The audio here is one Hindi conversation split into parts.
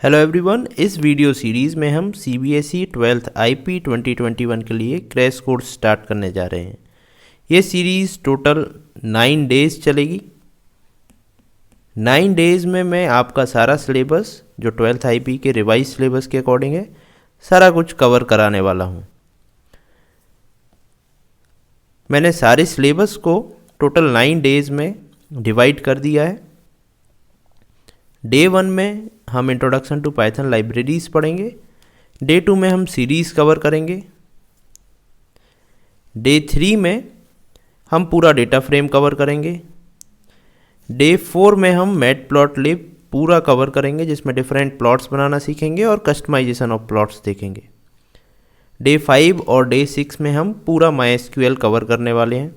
हेलो एवरीवन, इस वीडियो सीरीज़ में हम CBSE 12th IP 2021 के लिए क्रैश कोर्स स्टार्ट करने जा रहे हैं। ये सीरीज़ टोटल 9 डेज़ चलेगी। 9 डेज़ में मैं आपका सारा सिलेबस जो 12th IP के रिवाइज सिलेबस के अकॉर्डिंग है सारा कुछ कवर कराने वाला हूँ। मैंने सारे सिलेबस को टोटल 9 डेज़ में डिवाइड कर दिया है। डे 1 में हम इंट्रोडक्शन टू पाइथन लाइब्रेरीज पढ़ेंगे। डे 2 में हम सीरीज़ कवर करेंगे। डे 3 में हम पूरा डेटा फ्रेम कवर करेंगे। डे 4 में हम मैटप्लॉटलिब पूरा कवर करेंगे, जिसमें डिफरेंट प्लॉट्स बनाना सीखेंगे और कस्टमाइजेशन ऑफ प्लॉट्स देखेंगे। डे 5 और डे 6 में हम पूरा MySQL कवर करने वाले हैं।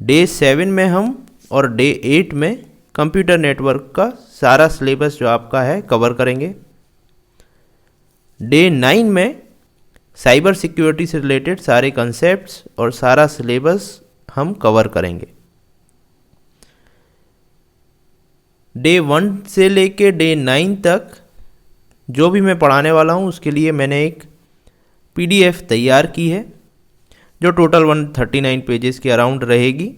डे 7 में हम और डे 8 में कंप्यूटर नेटवर्क का सारा सिलेबस जो आपका है कवर करेंगे। डे 9 में साइबर सिक्योरिटी से रिलेटेड सारे कंसेप्ट्स और सारा सिलेबस हम कवर करेंगे। डे 1 से लेके डे 9 तक जो भी मैं पढ़ाने वाला हूँ उसके लिए मैंने एक PDF तैयार की है जो टोटल 139 पेजेस के अराउंड रहेगी।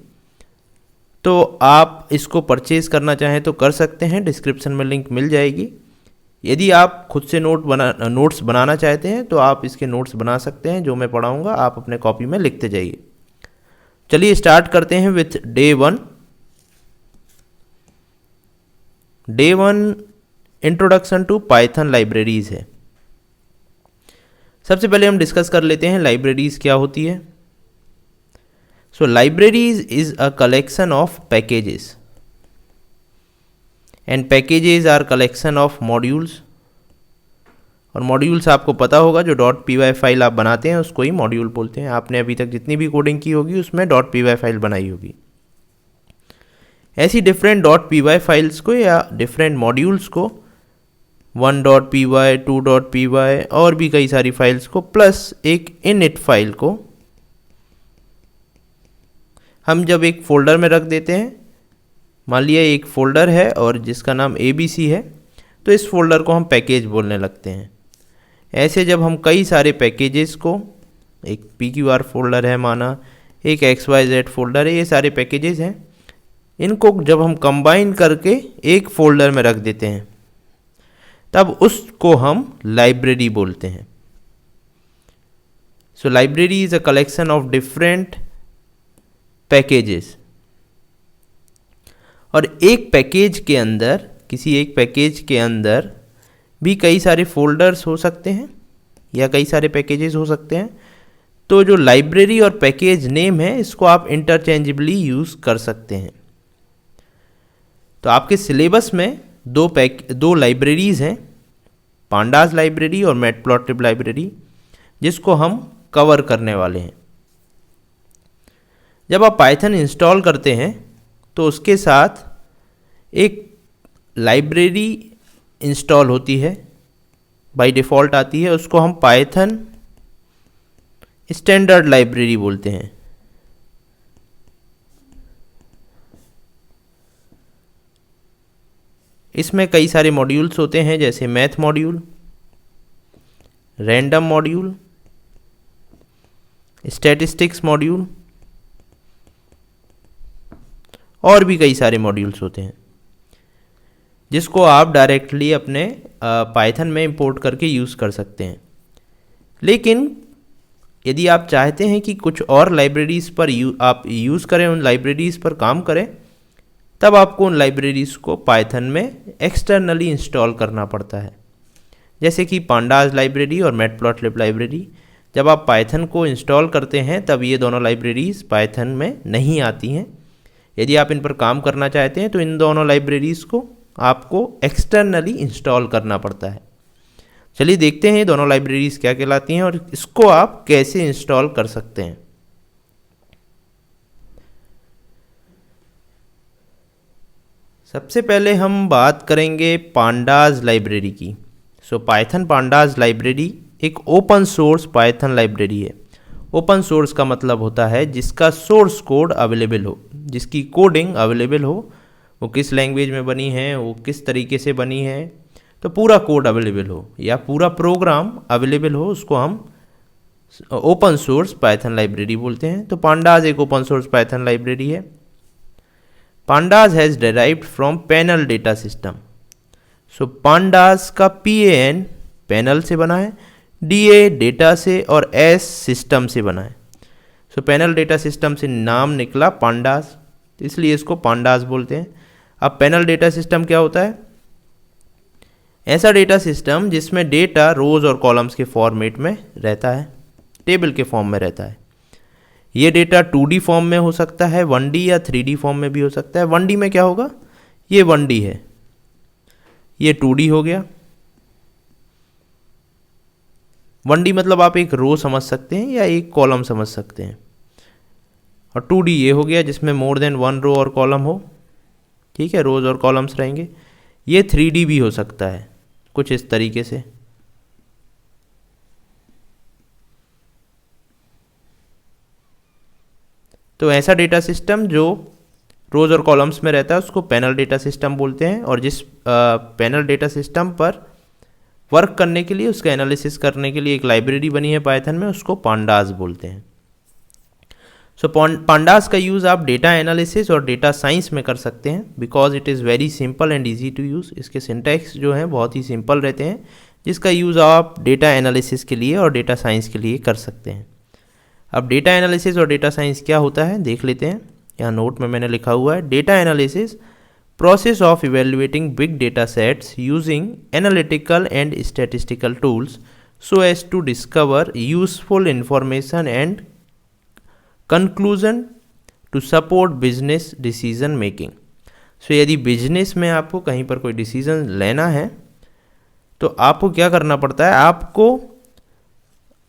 तो आप इसको परचेज़ करना चाहें तो कर सकते हैं, डिस्क्रिप्शन में लिंक मिल जाएगी। यदि आप खुद से नोट्स बनाना चाहते हैं तो आप इसके नोट्स बना सकते हैं। जो मैं पढ़ाऊँगा आप अपने कॉपी में लिखते जाइए। चलिए स्टार्ट करते हैं with day 1। Day 1 introduction to Python libraries है। सबसे पहले हम डिस्कस कर लेते हैं लाइब्रेरीज क्या होती है। So libraries is a collection of packages and packages are collection of modules। और मॉड्यूल्स आपको पता होगा, जो .py फाइल आप बनाते हैं उसको ही मॉड्यूल बोलते हैं। आपने अभी तक जितनी भी कोडिंग की होगी उसमें .py फाइल बनाई होगी। ऐसी डिफरेंट .py फाइल्स को या डिफरेंट मॉड्यूल्स को 1.py 2.py और भी कई सारी फाइल्स को प्लस एक init फाइल को हम जब एक फ़ोल्डर में रख देते हैं, मान लिया एक फ़ोल्डर है और जिसका नाम ABC है, तो इस फ़ोल्डर को हम पैकेज बोलने लगते हैं। ऐसे जब हम कई सारे पैकेजेस को, एक PQR फ़ोल्डर है माना, एक XYZ फ़ोल्डर है, ये सारे पैकेजेस हैं, इनको जब हम कंबाइन करके एक फ़ोल्डर में रख देते हैं तब उसको हम लाइब्रेरी बोलते हैं। So library is a collection of different packages. और एक पैकेज के अंदर, किसी एक पैकेज के अंदर भी कई सारे फोल्डर्स हो सकते हैं या कई सारे पैकेजेस हो सकते हैं। तो जो लाइब्रेरी और पैकेज नेम है इसको आप इंटरचेंजेबली यूज़ कर सकते हैं। तो आपके सिलेबस में दो लाइब्रेरीज़ हैं, पांडास लाइब्रेरी और मैटप्लॉटलिब लाइब्रेरी, जिसको हम कवर करने वाले हैं। जब आप पाइथन इंस्टॉल करते हैं तो उसके साथ एक लाइब्रेरी इंस्टॉल होती है, बाय डिफ़ॉल्ट आती है, उसको हम पाइथन स्टैंडर्ड लाइब्रेरी बोलते हैं। इसमें कई सारे मॉड्यूल्स होते हैं, जैसे math module, random module, statistics module और भी कई सारे मॉड्यूल्स होते हैं, जिसको आप डायरेक्टली अपने पाइथन में इंपोर्ट करके यूज़ कर सकते हैं। लेकिन यदि आप चाहते हैं कि कुछ और लाइब्रेरीज़ पर आप यूज़ करें, उन लाइब्रेरीज़ पर काम करें, तब आपको उन लाइब्रेरीज़ को पाइथन में एक्सटर्नली इंस्टॉल करना पड़ता है। जैसे कि पांडास लाइब्रेरी और मैटप्लॉटलिब लाइब्रेरी, जब आप पाइथन को इंस्टॉल करते हैं तब ये दोनों लाइब्रेरीज़ पाइथन में नहीं आती हैं। यदि आप इन पर काम करना चाहते हैं तो इन दोनों लाइब्रेरीज़ को आपको एक्सटर्नली इंस्टॉल करना पड़ता है। चलिए देखते हैं दोनों लाइब्रेरीज़ क्या कहलाती हैं और इसको आप कैसे इंस्टॉल कर सकते हैं। सबसे पहले हम बात करेंगे पांडास लाइब्रेरी की। सो पाइथन पांडास लाइब्रेरी एक ओपन सोर्स पाइथन लाइब्रेरी है। ओपन सोर्स का मतलब होता है जिसका सोर्स कोड अवेलेबल हो, जिसकी कोडिंग अवेलेबल हो, वो किस लैंग्वेज में बनी है, वो किस तरीके से बनी है, तो पूरा कोड अवेलेबल हो या पूरा प्रोग्राम अवेलेबल हो, उसको हम ओपन सोर्स पाइथन लाइब्रेरी बोलते हैं। तो पांडाज एक ओपन सोर्स पाइथन लाइब्रेरी है। Pandas has derived from panel data system. So Pandas का PAN पैनल से बना है, DA डेटा से और S सिस्टम से बना है। सो पैनल डेटा सिस्टम से नाम निकला पांडाज, इसलिए इसको पांडाज बोलते हैं। अब पैनल डेटा सिस्टम क्या होता है? ऐसा डेटा सिस्टम जिसमें डेटा रोज और कॉलम्स के फॉर्मेट में रहता है, टेबल के फॉर्म में रहता है। ये डेटा 2D फॉर्म में हो सकता है, 1D या 3D फॉर्म में भी हो सकता है। 1D में क्या होगा? ये 1D है, ये 2D हो गया। 1D मतलब आप एक रो समझ सकते हैं या एक कॉलम समझ सकते हैं, और 2D ये हो गया जिसमें मोर देन 1 रो और कॉलम हो। ठीक है, रोज और कॉलम्स रहेंगे। ये 3D भी हो सकता है कुछ इस तरीके से। तो ऐसा डेटा सिस्टम जो रोज और कॉलम्स में रहता है उसको पैनल डेटा सिस्टम बोलते हैं, और जिस पैनल डेटा सिस्टम पर वर्क करने के लिए, उसका एनालिसिस करने के लिए एक लाइब्रेरी बनी है पाइथन में, उसको पांडाज बोलते हैं। सो पांडाज का यूज़ आप डेटा एनालिसिस और डेटा साइंस में कर सकते हैं, because it is very simple and easy to use. इसके सिंटैक्स जो हैं बहुत ही सिंपल रहते हैं, जिसका यूज़ आप डेटा एनालिसिस के लिए और डेटा साइंस के लिए कर सकते हैं। अब डेटा एनालिसिस और डेटा साइंस क्या होता है देख लेते हैं। यहाँ नोट में मैंने लिखा हुआ है, data analysis process of evaluating big data sets using analytical and statistical tools so as to discover useful information and conclusion to support business decision making। So यदि बिजनेस में आपको कहीं पर कोई डिसीजन लेना है तो आपको क्या करना पड़ता है, आपको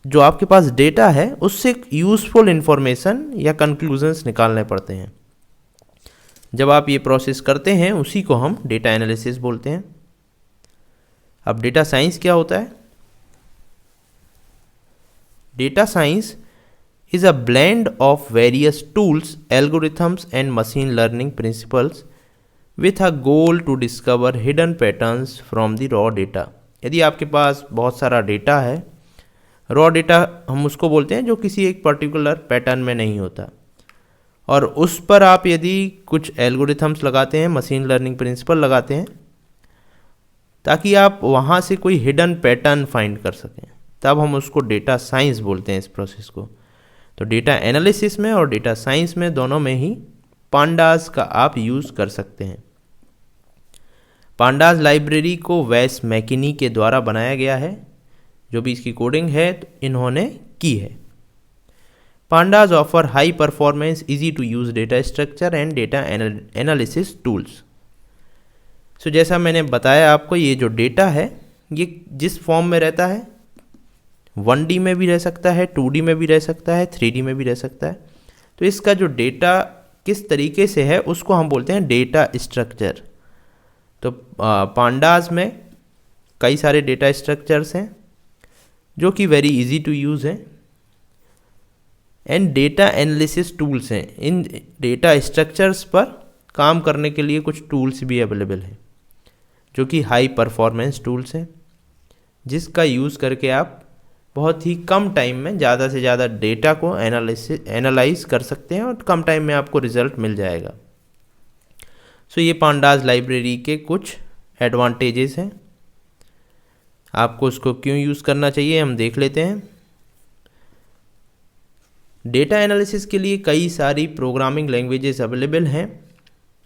जो आपके पास डेटा है उससे यूजफुल इंफॉर्मेशन या कंक्लूजन्स निकालने पड़ते हैं। जब आप ये प्रोसेस करते हैं उसी को हम डेटा एनालिसिस बोलते हैं। अब डेटा साइंस क्या होता है? Data science is a blend of various tools, algorithms and machine learning principles with a goal to discover hidden patterns from the raw data. यदि आपके पास बहुत सारा डेटा है, रॉ डेटा हम उसको बोलते हैं जो किसी एक पर्टिकुलर पैटर्न में नहीं होता, और उस पर आप यदि कुछ एल्गोरिथम्स लगाते हैं, मशीन लर्निंग प्रिंसिपल लगाते हैं, ताकि आप वहाँ से कोई हिडन पैटर्न फाइंड कर सकें, तब हम उसको डेटा साइंस बोलते हैं इस प्रोसेस को। तो डेटा एनालिसिस में और डेटा साइंस में दोनों में ही पांडाज का आप यूज़ कर सकते हैं। पांडाज लाइब्रेरी को वेस मैकिनी के द्वारा बनाया गया है, जो भी इसकी कोडिंग है तो इन्होंने की है। Pandas offer high performance, easy to use data structure and data analysis tools। So जैसा मैंने बताया आपको, ये जो डेटा है ये जिस फॉर्म में रहता है, 1D में भी रह सकता है, 2D में भी रह सकता है, 3D में भी रह सकता है। तो इसका जो डेटा किस तरीके से है उसको हम बोलते हैं डेटा स्ट्रक्चर। तो पांडाज में कई सारे डेटा स्ट्रक्चर्स हैं जो कि वेरी इजी टू यूज़ हैं, एंड डेटा एनालिसिस टूल्स हैं। इन डेटा स्ट्रक्चर्स पर काम करने के लिए कुछ टूल्स भी अवेलेबल हैं जो कि हाई परफॉर्मेंस टूल्स हैं, जिसका यूज़ करके आप बहुत ही कम टाइम में ज़्यादा से ज़्यादा डेटा को एनालाइज कर सकते हैं और कम टाइम में आपको रिजल्ट मिल जाएगा। सो ये पांडाज लाइब्रेरी के कुछ एडवांटेजेस हैं। आपको उसको क्यों यूज़ करना चाहिए हम देख लेते हैं। डेटा एनालिसिस के लिए कई सारी प्रोग्रामिंग लैंग्वेजेस अवेलेबल हैं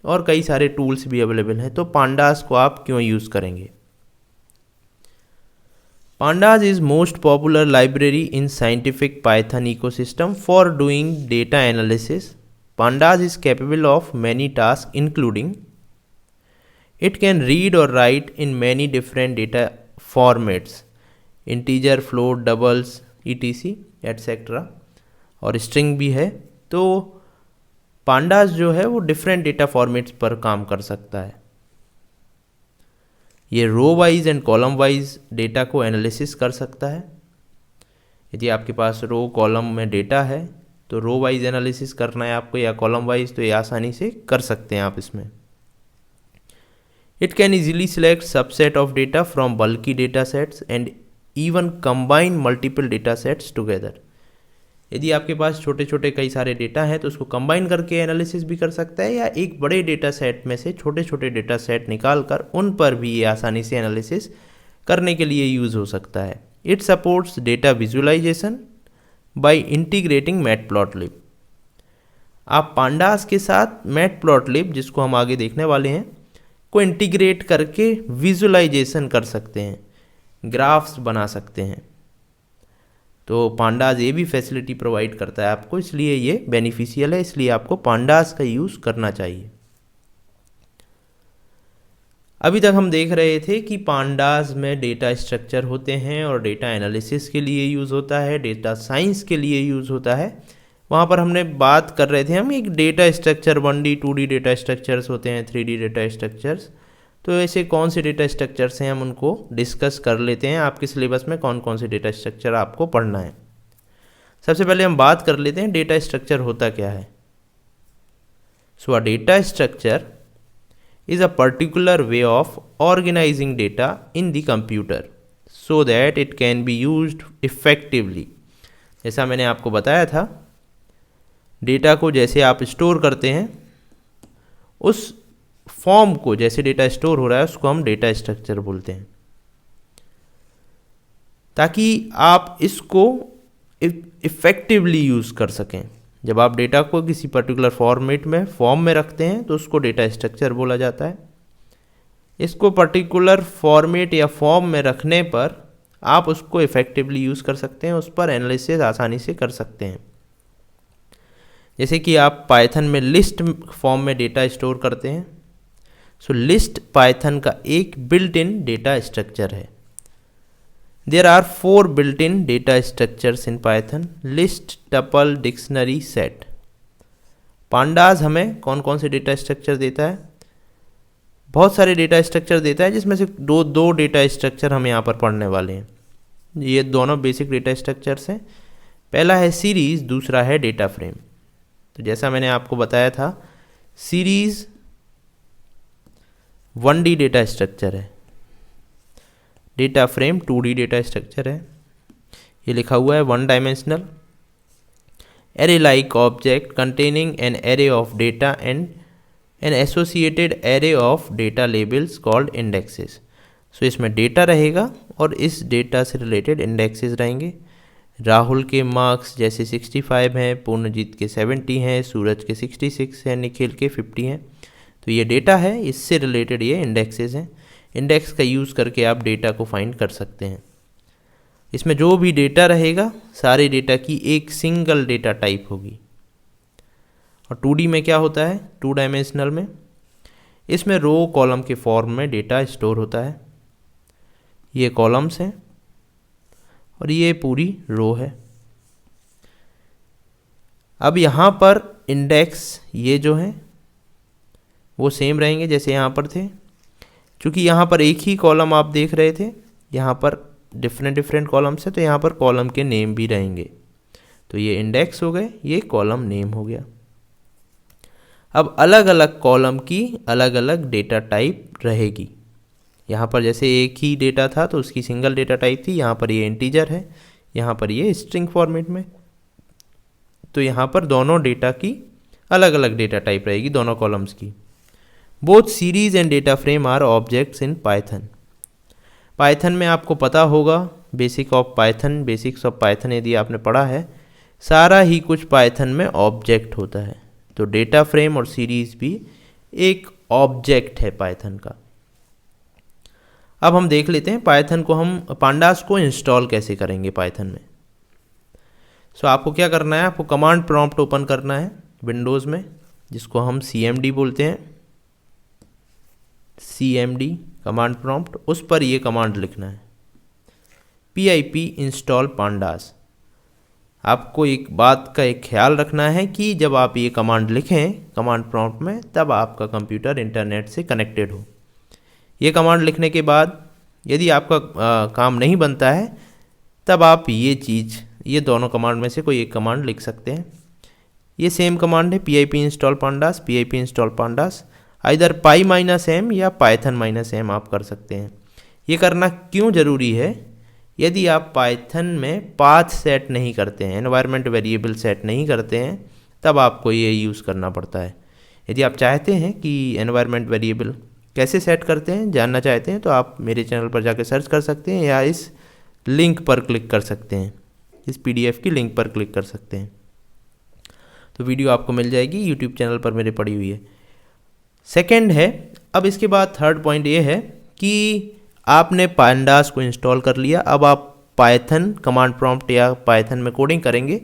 और कई सारे टूल्स भी अवेलेबल हैं, तो पांडाज को आप क्यों यूज़ करेंगे? Pandas is most popular library in scientific Python ecosystem for doing data analysis. Pandas is capable of many tasks including it can read or write in many different data formats, integer, float, doubles, etc. etc. और स्ट्रिंग भी है। तो पांडास जो है वो डिफरेंट डेटा फॉर्मेट्स पर काम कर सकता है। ये row wise and column wise data को एनालिसिस कर सकता है। यदि आपके पास रो कॉलम में डेटा है तो रो वाइज एनालिसिस करना है आपको या कॉलम वाइज, तो ये आसानी से कर सकते हैं आप इसमें। It can easily select subset of data from bulky data sets and even combine multiple data sets together. यदि आपके पास छोटे छोटे कई सारे डेटा हैं तो उसको कंबाइन करके एनालिसिस भी कर सकता है, या एक बड़े डेटा सेट में से छोटे छोटे डेटा सेट निकाल कर उन पर भी ये आसानी से एनालिसिस करने के लिए यूज़ हो सकता है. It supports data visualization by integrating Matplotlib. आप पांडास के साथ मैटप्लॉटलिब, जिसको हम आगे देखने वाले हैं, को इंटीग्रेट करके विजुअलाइजेशन कर सकते हैं, ग्राफ्स बना सकते हैं. तो पांडास ये भी फैसिलिटी प्रोवाइड करता है आपको, इसलिए ये बेनिफिशियल है, इसलिए आपको पांडास का यूज़ करना चाहिए. अभी तक हम देख रहे थे कि पांडास में डेटा स्ट्रक्चर होते हैं और डेटा एनालिसिस के लिए यूज़ होता है, डेटा साइंस के लिए यूज़ होता है. वहाँ पर हमने बात कर रहे थे हम एक data structure 1D 2D data structures होते हैं, 3D डेटा स्ट्रक्चर्स. तो ऐसे कौन से डेटा स्ट्रक्चर्स हैं हम उनको डिस्कस कर लेते हैं. आपके सिलेबस में कौन कौन से डेटा स्ट्रक्चर आपको पढ़ना है. सबसे पहले हम बात कर लेते हैं डेटा स्ट्रक्चर होता क्या है. So a data structure is a particular way of organizing data in the computer so that it can be used effectively. जैसा मैंने आपको बताया था, डेटा को जैसे आप स्टोर करते हैं उस फॉर्म को, जैसे डेटा स्टोर हो रहा है उसको हम डेटा स्ट्रक्चर बोलते हैं, ताकि आप इसको इफ़ेक्टिवली यूज़ कर सकें. जब आप डेटा को किसी पर्टिकुलर फॉर्म में रखते हैं तो उसको डेटा स्ट्रक्चर बोला जाता है. इसको पर्टिकुलर फॉर्मेट या फॉर्म में रखने पर आप उसको इफ़ेक्टिवली यूज़ कर सकते हैं, उस पर एनालिसिस आसानी से कर सकते हैं. जैसे कि आप पाइथन में लिस्ट फॉर्म में डेटा स्टोर करते हैं. सो लिस्ट पाइथन का एक बिल्ट इन डेटा स्ट्रक्चर है. There are 4 built-in data structures in Python: list, tuple, dictionary, set. Pandas हमें कौन कौन से डेटा स्ट्रक्चर देता है? बहुत सारे डेटा स्ट्रक्चर देता है, जिसमें से दो डेटा स्ट्रक्चर हम यहाँ पर पढ़ने वाले हैं. ये दोनों बेसिक डेटा स्ट्रक्चर्स हैं. पहला है सीरीज़, दूसरा है डेटा फ्रेम. तो जैसा मैंने आपको बताया था, सीरीज़ 1D डेटा स्ट्रक्चर है, data frame 2D data structure है. ये लिखा हुआ है 1 dimensional array like object containing an array of data and an associated array of data labels called indexes. So इसमें डेटा रहेगा और इस डेटा से रिलेटेड इंडेक्सेस रहेंगे. राहुल के मार्क्स जैसे 65 हैं, पूर्णजीत के 70 हैं, सूरज के 66 हैं, निखिल के 50 हैं. तो ये डेटा है, इससे रिलेटेड ये इंडेक्सेस हैं. इंडेक्स का यूज़ करके आप डेटा को फाइंड कर सकते हैं. इसमें जो भी डेटा रहेगा सारे डेटा की एक सिंगल डेटा टाइप होगी. और 2D में क्या होता है, 2 डायमेंशनल में इसमें रो कॉलम के फॉर्म में डेटा स्टोर होता है. ये कॉलम्स हैं और ये पूरी रो है. अब यहाँ पर इंडेक्स ये जो हैं वो सेम रहेंगे जैसे यहाँ पर थे. क्योंकि यहाँ पर एक ही कॉलम आप देख रहे थे, यहाँ पर डिफरेंट कॉलम्स है, तो यहाँ पर कॉलम के नेम भी रहेंगे. तो ये इंडेक्स हो गए, ये कॉलम नेम हो गया. अब अलग अलग कॉलम की अलग अलग डेटा टाइप रहेगी. यहाँ पर जैसे एक ही डेटा था तो उसकी सिंगल डेटा टाइप थी, यहाँ पर ये इंटीजर है, यहाँ पर ये स्ट्रिंग फॉर्मेट में. तो यहाँ पर दोनों डेटा की अलग अलग डेटा टाइप रहेगी, दोनों कॉलम्स की. Both series and data frame are objects in Python. Python में आपको पता होगा बेसिक्स ऑफ पाइथन यदि आपने पढ़ा है, सारा ही कुछ पाइथन में ऑब्जेक्ट होता है. तो डेटा फ्रेम और सीरीज भी एक ऑब्जेक्ट है पाइथन का. अब हम देख लेते हैं पाइथन को, हम पांडास को इंस्टॉल कैसे करेंगे पाइथन में. सो आपको क्या करना है, आपको कमांड प्रॉम्प्ट ओपन करना है विंडोज़ में, जिसको हम CMD बोलते हैं. CMD कमांड प्रॉम्प्ट, उस पर ये कमांड लिखना है, pip इंस्टॉल पांडास. आपको एक बात का एक ख्याल रखना है कि जब आप ये कमांड लिखें कमांड प्रॉम्प्ट में, तब आपका कंप्यूटर इंटरनेट से कनेक्टेड हो. ये कमांड लिखने के बाद यदि आपका काम नहीं बनता है, तब आप ये दोनों कमांड में से कोई एक कमांड लिख सकते हैं. ये सेम कमांड है pip install Pandas. Either py minus M या पाइथन माइनस एम आप कर सकते हैं। ये करना क्यों ज़रूरी है? यदि आप पाइथन में पाथ सेट नहीं करते हैं, एनवायरनमेंट वेरिएबल सेट नहीं करते हैं, तब आपको ये यूज़ करना पड़ता है। यदि आप चाहते हैं कि एनवायरनमेंट वेरिएबल कैसे सेट करते हैं जानना चाहते हैं, तो आप मेरे चैनल पर जाकर सर्च कर सकते हैं या इस लिंक पर क्लिक कर सकते हैं, इस पीडीएफ की लिंक पर क्लिक कर सकते हैं, तो वीडियो आपको मिल जाएगी, यूट्यूब चैनल पर मेरे पड़ी हुई है। सेकंड है, अब इसके बाद थर्ड पॉइंट ये है कि आपने पांडास को इंस्टॉल कर लिया, अब आप पाइथन कमांड प्रॉम्प्ट या पाइथन में कोडिंग करेंगे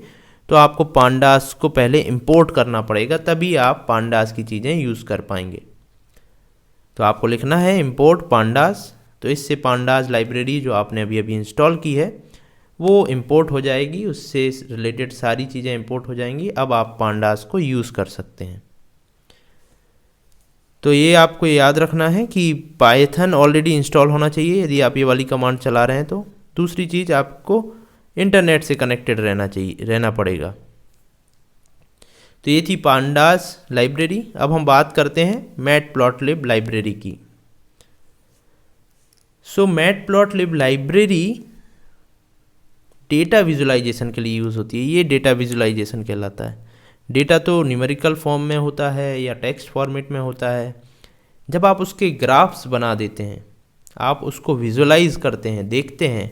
तो आपको पांडास को पहले इंपोर्ट करना पड़ेगा, तभी आप पांडास की चीज़ें यूज़ कर पाएंगे। तो आपको लिखना है इंपोर्ट पांडास, तो इससे पांडास लाइब्रेरी जो आपने अभी अभी इंस्टॉल की है वो इंपोर्ट हो जाएगी, उससे रिलेटेड सारी चीज़ें इंपोर्ट हो जाएंगी। अब आप पांडास को यूज़ कर सकते हैं। तो ये आपको याद रखना है कि पाइथन ऑलरेडी इंस्टॉल होना चाहिए यदि आप ये वाली कमांड चला रहे हैं। तो दूसरी चीज़, आपको इंटरनेट से कनेक्टेड रहना पड़ेगा। तो ये थी पांडास लाइब्रेरी। अब हम बात करते हैं मैटप्लॉटलिब लाइब्रेरी की। सो मैटप्लॉटलिब लाइब्रेरी डेटा विजुलाइजेशन के लिए यूज़ होती है। ये डेटा विजुलाइजेशन कहलाता है। डेटा तो न्यूमेरिकल फॉर्म में होता है या टेक्स्ट फॉर्मेट में होता है। जब आप उसके ग्राफ्स बना देते हैं, आप उसको विजुलाइज करते हैं, देखते हैं,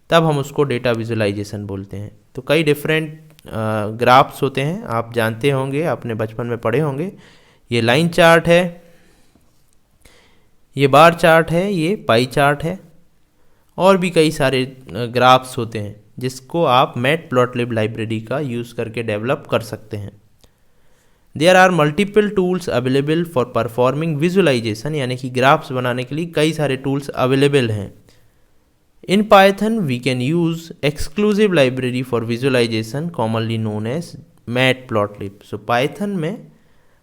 तब हम उसको डेटा विजुलाइजेशन बोलते हैं। तो कई डिफरेंट ग्राफ्स होते हैं, आप जानते होंगे, अपने बचपन में पढ़े होंगे। ये लाइन चार्ट है, ये बार चार्ट है, ये पाई चार्ट है, और भी कई सारे ग्राफ्स होते हैं जिसको आप मैटप्लॉटलिब लाइब्रेरी का यूज़ करके डेवलप कर सकते हैं। There are multiple tools available for performing visualization, यानी कि ग्राफ्स बनाने के लिए कई सारे टूल्स अवेलेबल हैं। In Python we can use exclusive library for visualization commonly known as Matplotlib. So Python में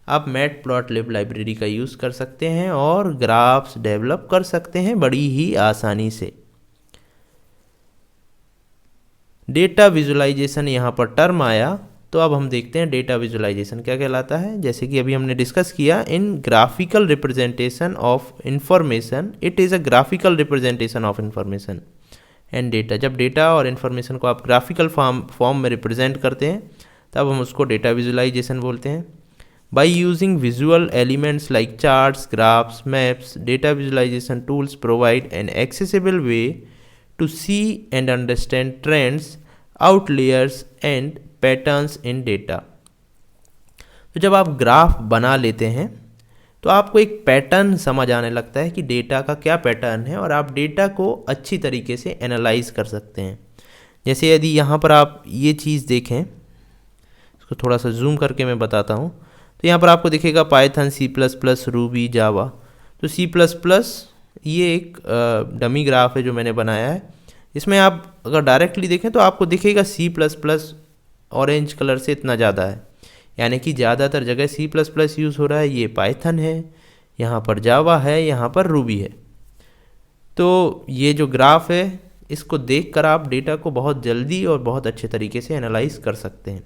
आप मैटप्लॉटलिब लाइब्रेरी का यूज़ कर सकते हैं और ग्राफ्स डेवलप कर सकते हैं बड़ी ही आसानी से। डेटा विजुलाइजेशन यहाँ पर टर्म आया, तो अब हम देखते हैं डेटा विजुलाइजेशन क्या कहलाता है। जैसे कि अभी हमने डिस्कस किया, in graphical representation of information, it is a graphical representation of information and data. जब डेटा और इन्फॉर्मेशन को आप ग्राफिकल फॉर्म में रिप्रेजेंट करते हैं, तब हम उसको डेटा विजुलाइजेशन बोलते हैं। By using visual elements like charts, graphs, maps, data visualization tools provide an accessible way to see and understand trends, outliers and patterns in data। तो जब आप ग्राफ बना लेते हैं तो आपको एक पैटर्न समझ आने लगता है कि डेटा का क्या पैटर्न है, और आप डेटा को अच्छी तरीके से एनालाइज कर सकते हैं। जैसे यदि यहाँ पर आप ये चीज़ देखें, इसको थोड़ा सा जूम करके मैं बताता हूँ, तो यहाँ पर आपको दिखेगा पाइथन, C++, रूबी, जावा। तो C++ ये एक डमी ग्राफ है जो मैंने बनाया है। इसमें आप अगर डायरेक्टली देखें तो आपको दिखेगा C++ ऑरेंज कलर से इतना ज़्यादा है, यानी कि ज़्यादातर जगह C++ यूज़ हो रहा है। ये पाइथन है, यहाँ पर जावा है, यहाँ पर रूबी है। तो ये जो ग्राफ है, इसको देखकर आप डेटा को बहुत जल्दी और बहुत अच्छे तरीके से एनालाइज कर सकते हैं,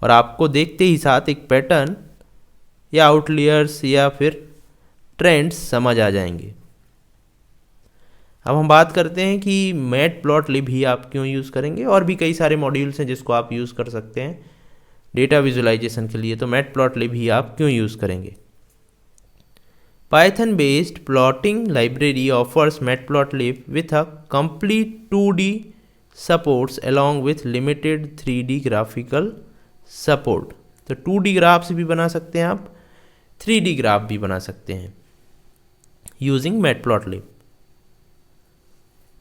और आपको देखते ही साथ एक पैटर्न या आउटलियर्स या फिर ट्रेंड्स समझ आ जाएंगे। अब हम बात करते हैं कि मैटप्लॉटलिब ही आप क्यों यूज़ करेंगे। और भी कई सारे मॉड्यूल्स हैं जिसको आप यूज़ कर सकते हैं डेटा विजुलाइजेशन के लिए, तो मैटप्लॉटलिब ही आप क्यों यूज़ करेंगे। Python based plotting library offers matplotlib with a complete 2D supports along with limited 3D graphical support. तो 2D ग्राफ्स भी बना सकते हैं आप, 3D ग्राफ भी बना सकते हैं using matplotlib.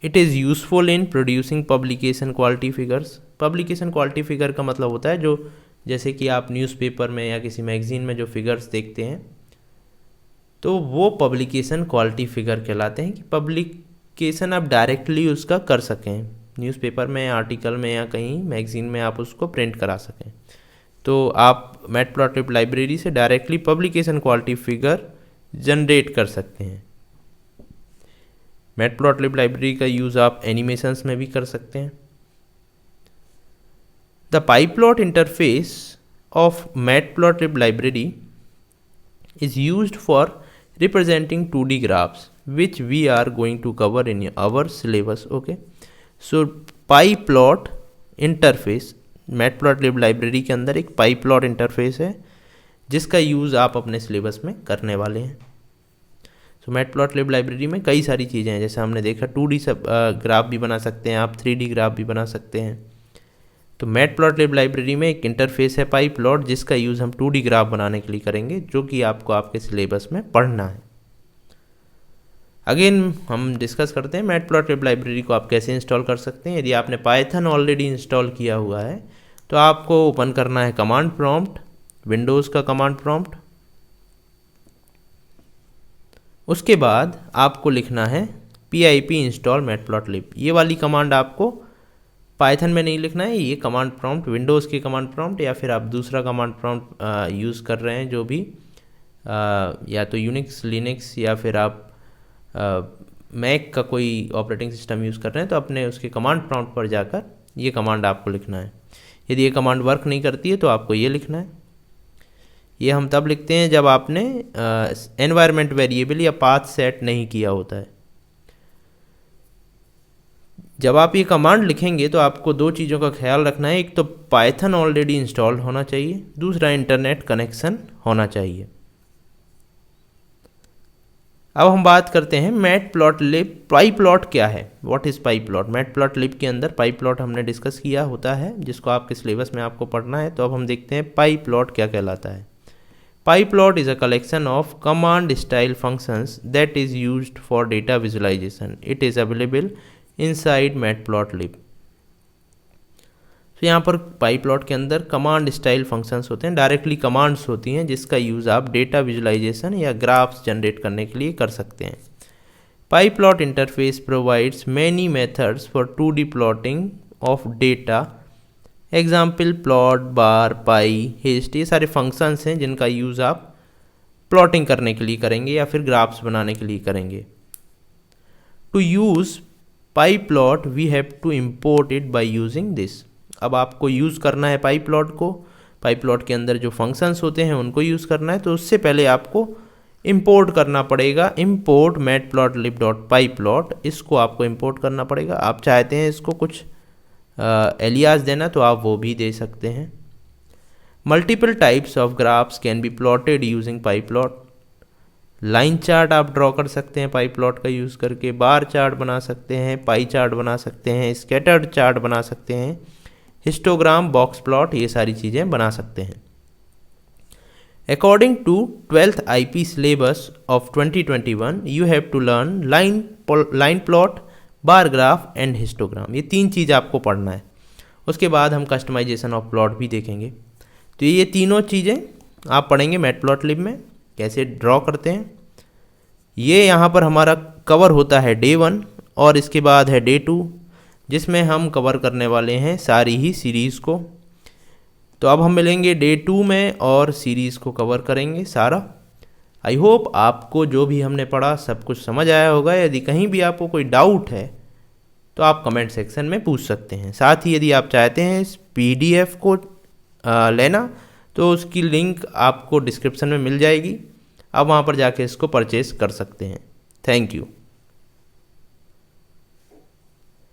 It is useful in producing publication quality figures. Publication quality figure का मतलब होता है जो, जैसे कि आप न्यूज़पेपर में या किसी मैगजीन में जो फिगर्स देखते हैं, तो वो पब्लिकेशन क्वालिटी फिगर कहलाते हैं। कि पब्लिकेशन आप डायरेक्टली उसका कर सकें, न्यूज़पेपर में, आर्टिकल में या कहीं मैगजीन में आप उसको प्रिंट करा सकें। तो आप मैटप्लॉटलिब लाइब्रेरी से directly publication quality figure generate कर सकते हैं। मैटप्लॉटलिब लाइब्रेरी का यूज़ आप एनिमेशंस में भी कर सकते हैं। The pyplot interface of Matplotlib library is used for representing 2D graphs which we are going to cover in our syllabus. Okay, so PyPlot interface, matplotlib library के अंदर एक PyPlot इंटरफेस है जिसका यूज़ आप अपने सिलेबस में करने वाले हैं। सो मैटप्लॉटलिब लाइब्रेरी में कई सारी चीज़ें हैं, जैसे हमने देखा 2D सब ग्राफ भी बना सकते हैं आप, 3D ग्राफ भी बना सकते हैं। तो मैटप्लॉटलिब लाइब्रेरी में एक इंटरफेस है PyPlot जिसका यूज़ हम 2D ग्राफ बनाने के लिए करेंगे, जो कि आपको आपके सिलेबस में पढ़ना है। अगेन हम डिस्कस करते हैं मैटप्लॉटलिब लाइब्रेरी को आप कैसे इंस्टॉल कर सकते हैं। यदि आपने पाइथन ऑलरेडी इंस्टॉल किया हुआ है तो आपको ओपन करना है कमांड प्रॉम्प्ट, विंडोज़ का कमांड प्रॉम्प्ट। उसके बाद आपको लिखना है pip इंस्टॉल मैटप्लॉटलिब। ये वाली कमांड आपको पाइथन में नहीं लिखना है, ये कमांड प्रॉम्प्ट विंडोज़ के कमांड प्रॉम्प्ट या फिर आप दूसरा कमांड प्रॉम्प्ट यूज़ कर रहे हैं जो भी या तो यूनिक्स, लिनक्स या फिर आप मैक का कोई ऑपरेटिंग सिस्टम यूज़ कर रहे हैं तो अपने उसके कमांड प्रॉम्प्ट पर जाकर ये कमांड आपको लिखना है। यदि ये कमांड वर्क नहीं करती है तो आपको ये लिखना है। ये हम तब लिखते हैं जब आपने एनवायरनमेंट वेरिएबल या पाथ सेट नहीं किया होता है। जब आप ये कमांड लिखेंगे तो आपको दो चीज़ों का ख्याल रखना है, एक तो पाइथन ऑलरेडी इंस्टॉल्ड होना चाहिए, दूसरा इंटरनेट कनेक्शन होना चाहिए। अब हम बात करते हैं मैटप्लॉटलिब PyPlot क्या है, व्हाट इज़ PyPlot। मैटप्लॉटलिब के अंदर PyPlot हमने डिस्कस किया होता है जिसको आपके सिलेबस में आपको पढ़ना है। तो अब हम देखते हैं PyPlot क्या कहलाता है। PyPlot is a collection of command style functions that is used for data visualization. It is available inside Matplotlib. तो यहाँ पर PyPlot के अंदर कमांड स्टाइल फंक्शंस होते हैं, डायरेक्टली कमांड्स होती हैं जिसका यूज़ आप डेटा विजुलाइजेशन या ग्राफ्स जनरेट करने के लिए कर सकते हैं। PyPlot interface provides many methods for 2D plotting of data, example plot, bar, pie, hist, ये सारे फंक्शंस हैं जिनका यूज़ आप प्लॉटिंग करने के लिए करेंगे या फिर ग्राफ्स बनाने के लिए करेंगे। To use PyPlot we have to import it by using this. अब आपको यूज़ करना है PyPlot को, PyPlot के अंदर जो फंक्शंस होते हैं उनको यूज़ करना है, तो उससे पहले आपको इंपोर्ट करना पड़ेगा। इंपोर्ट matplotlib.pyplot, इसको आपको इंपोर्ट करना पड़ेगा। आप चाहते हैं इसको कुछ एलियास देना तो आप वो भी दे सकते हैं। Multiple types of graphs can be plotted using PyPlot। Line chart आप ड्रॉ कर सकते हैं PyPlot का यूज़ करके, बार चार्ट बना सकते हैं, पाई चार्ट बना सकते हैं, स्कैटर्ड चार्ट बना सकते हैं, हिस्टोग्राम, बॉक्स प्लॉट, ये सारी चीज़ें बना सकते हैं। According to 12th IP syllabus of 2021 you have to learn line plot, bar graph and histogram. ये तीन चीज़ आपको पढ़ना है। उसके बाद हम कस्टमाइजेशन ऑफ प्लॉट भी देखेंगे। तो ये तीनों चीज़ें आप पढ़ेंगे मैटप्लॉटलिब में कैसे ड्रॉ करते हैं। ये यहाँ पर हमारा कवर होता है डे 1 और इसके बाद है डे 2 जिसमें हम कवर करने वाले हैं सारी ही सीरीज़ को। तो अब हम मिलेंगे डे 2 में और सीरीज़ को कवर करेंगे सारा। आई होप आपको जो भी हमने पढ़ा सब कुछ समझ आया होगा। यदि कहीं भी आपको कोई डाउट है तो आप कमेंट सेक्शन में पूछ सकते हैं। साथ ही यदि आप चाहते हैं इस PDF को लेना तो उसकी लिंक आपको डिस्क्रिप्शन में मिल जाएगी, आप वहाँ पर जाके इसको परचेज़ कर सकते हैं। Thank you.